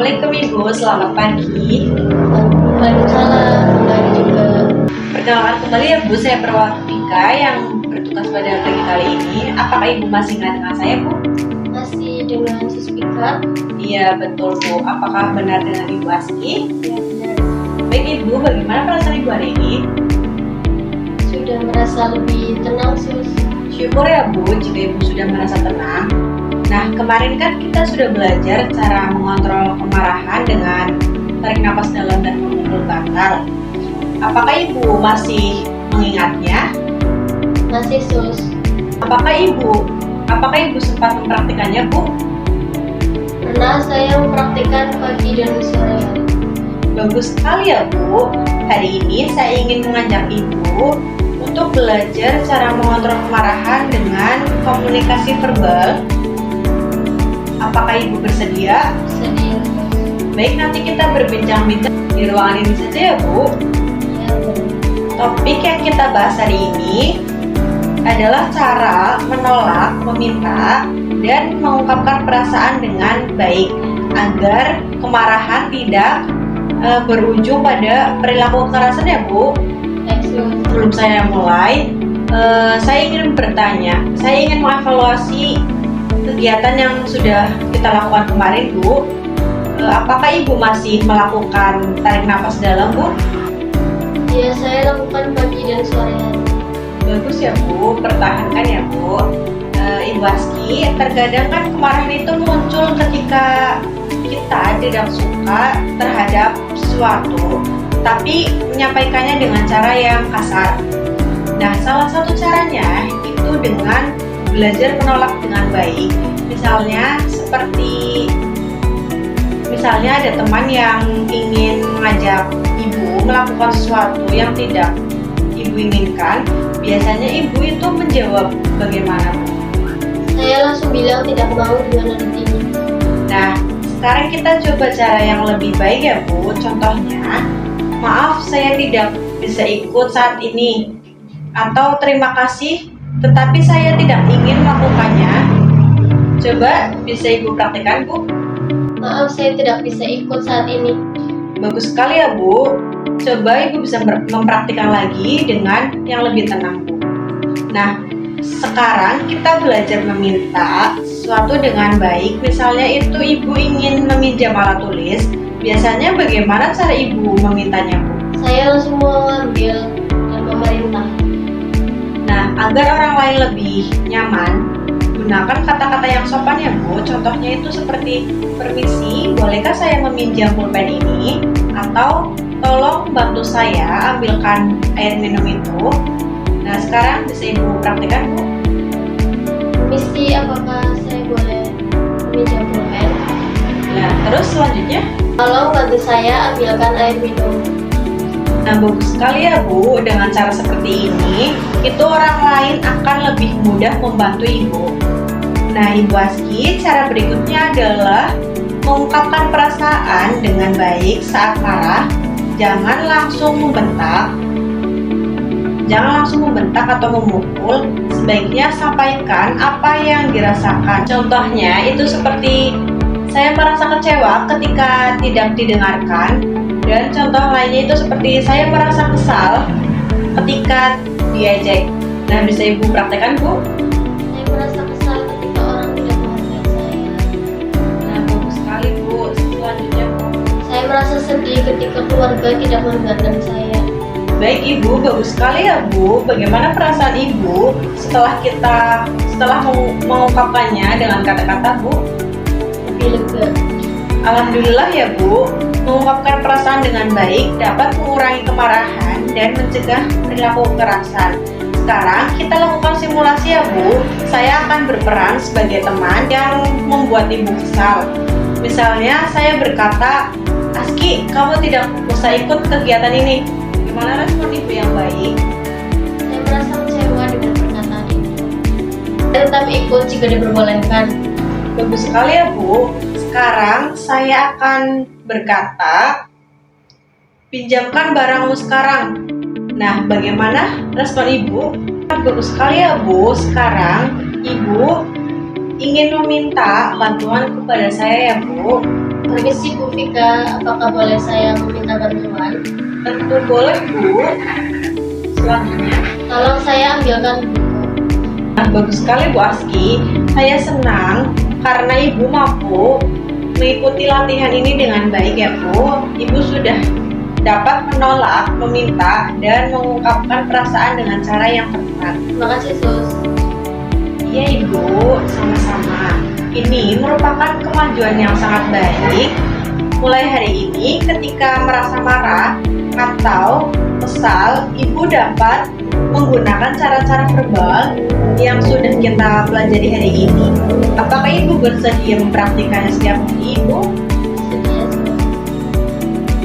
Assalamualaikum Ibu, selamat pagi. Waalaikumsalam, kembali juga. Perkenalkan kembali ya Bu, saya Perwatika yang bertugas pada pagi kali ini. Apakah Ibu masih ingat dengan saya Bu? Masih dengan Sispika? Iya betul Bu, apakah benar dengan Ibu Aski? Ya benar. Baik Ibu, bagaimana perasaan Ibu hari ini? Sudah merasa lebih tenang Sus. Syukur ya Bu, jika Ibu sudah merasa tenang. Nah, kemarin kan kita sudah belajar cara mengontrol kemarahan dengan tarik napas dalam dan memukul bantal. Apakah Ibu masih mengingatnya? Masih Sus. Apakah Ibu sempat mempraktikannya, Bu? Pernah saya mempraktikkan pagi dan sore hari. Bagus sekali ya, Bu. Hari ini saya ingin mengajak Ibu untuk belajar cara mengontrol kemarahan dengan komunikasi verbal. Apakah Ibu bersedia? Sedih Sus. Baik, nanti kita berbincang-bincang di ruangan ini saja ya, Bu. Ya benar. Topik yang kita bahas hari ini adalah cara menolak, meminta, dan mengungkapkan perasaan dengan baik agar kemarahan tidak berujung pada perilaku kekerasan ya Bu. Baik Sus. Sebelum saya mulai, saya ingin bertanya, saya ingin mengevaluasi kegiatan yang sudah kita lakukan kemarin Bu. Apakah Ibu masih melakukan tarik nafas dalam Bu? Ya saya lakukan pagi dan sore hari. Bagus ya Bu, pertahankan ya Bu. Ibu Aski, terkadang kan kemarahan itu muncul ketika kita tidak suka terhadap sesuatu, tapi menyampaikannya dengan cara yang kasar. Nah, salah satu caranya itu dengan belajar menolak dengan baik. Misalnya ada teman yang ingin mengajak Ibu melakukan sesuatu yang tidak Ibu inginkan, biasanya Ibu itu menjawab bagaimana Bu? Saya langsung bilang tidak mau dengan anak ini. Nah, sekarang kita coba cara yang lebih baik ya Bu. Contohnya, maaf saya tidak bisa ikut saat ini. Atau terima kasih, tetapi saya tidak ingin melakukannya. Coba bisa Ibu praktikkan Bu. Maaf saya tidak bisa ikut saat ini. Bagus sekali ya Bu. Coba Ibu bisa mempraktikkan lagi dengan yang lebih tenang Bu. Nah, sekarang kita belajar meminta sesuatu dengan baik. Misalnya itu Ibu ingin meminjam alat tulis. Biasanya bagaimana cara Ibu memintanya Bu? Saya langsung mau ambil dan memerintah. Nah, agar orang lain lebih nyaman, gunakan kata-kata yang sopan ya Bu. Contohnya itu seperti permisi, bolehkah saya meminjam pulpen ini? Atau tolong bantu saya ambilkan air minum itu. Nah, sekarang bisa Ibu praktikkan Bu. Permisi, apakah saya boleh meminjam pulpen? Nah, terus selanjutnya. Tolong bantu saya ambilkan air minum. Nah, bagus sekali ya Bu. Dengan cara seperti ini, itu orang lain akan lebih mudah membantu Ibu. Nah, Ibu Aski, cara berikutnya adalah mengungkapkan perasaan dengan baik saat marah. Jangan langsung membentak atau memukul. Sebaiknya sampaikan apa yang dirasakan. Contohnya itu seperti saya merasa kecewa ketika tidak didengarkan. Dan contoh lainnya itu seperti saya merasa kesal ketika diejek. Nah, bisa Ibu praktekkan Bu. Saya merasa kesal ketika orang tidak menghargai saya. Nah, bagus sekali Bu. Selanjutnya Bu. Saya merasa sedih ketika keluarga tidak menghargai saya. Baik Ibu, bagus sekali ya Bu. Bagaimana perasaan Ibu setelah mengungkapkannya dengan kata-kata Bu? Lebih lega. Alhamdulillah ya Bu. Mengungkapkan perasaan dengan baik dapat mengurangi kemarahan dan mencegah perilaku kekerasan. Sekarang kita lakukan simulasi ya Bu. Saya akan berperan sebagai teman yang membuat Ibu kesal. Misalnya saya berkata, Aski, kamu tidak usah ikut kegiatan ini. Gimana respon Ibu yang baik? Saya merasa kecewa dengan perkataan itu. Saya tetap ikut jika diperbolehkan. Bagus sekali ya Bu. Sekarang saya akan berkata, pinjamkan barangmu sekarang. Nah, bagaimana respon Ibu? Bagus sekali ya Bu. Sekarang Ibu ingin meminta bantuan kepada saya ya Bu. Permisi Bu Vika, apakah boleh saya meminta bantuan? Tentu boleh, Bu. Selanjutnya. Tolong saya ambilkan buku. Nah, bagus sekali Bu Aski. Saya senang karena Ibu mampu mengikuti latihan ini dengan baik ya Bu. Ibu sudah dapat menolak, meminta, dan mengungkapkan perasaan dengan cara yang tepat. Terima kasih Sus. Iya Ibu, sama-sama. Ini merupakan kemajuan yang sangat baik. Mulai hari ini ketika merasa marah atau kesal, Ibu dapat menggunakan cara-cara verbal yang sudah kita pelajari hari ini. Apakah Ibu bersedia mempraktikannya setiap hari Ibu? Sedia, Sus.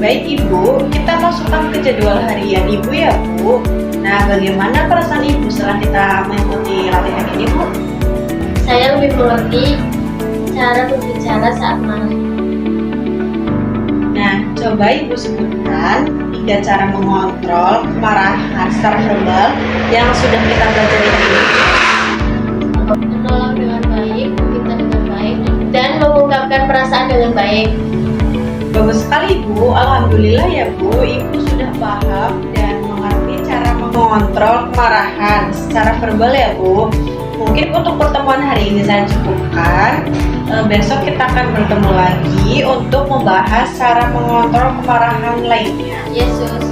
Baik Ibu, kita masukkan ke jadwal harian Ibu ya Bu. Nah, bagaimana perasaan Ibu setelah kita mengikuti latihan ini Bu? Saya lebih mengerti cara berbicara saat marah. Nah, coba Ibu sebutkan 3 cara mengontrol kemarahan secara verbal yang sudah kita pelajari hari ini. Menolak dengan baik, meminta dengan baik, dan mengungkapkan perasaan dengan baik. Bagus sekali Ibu, Alhamdulillah ya Bu, Ibu sudah paham dan mengerti cara mengontrol kemarahan secara verbal ya Bu. Mungkin untuk pertemuan hari ini saya cukupkan. Besok kita akan bertemu lagi untuk membahas cara mengontrol kemarahan lainnya. Yesus.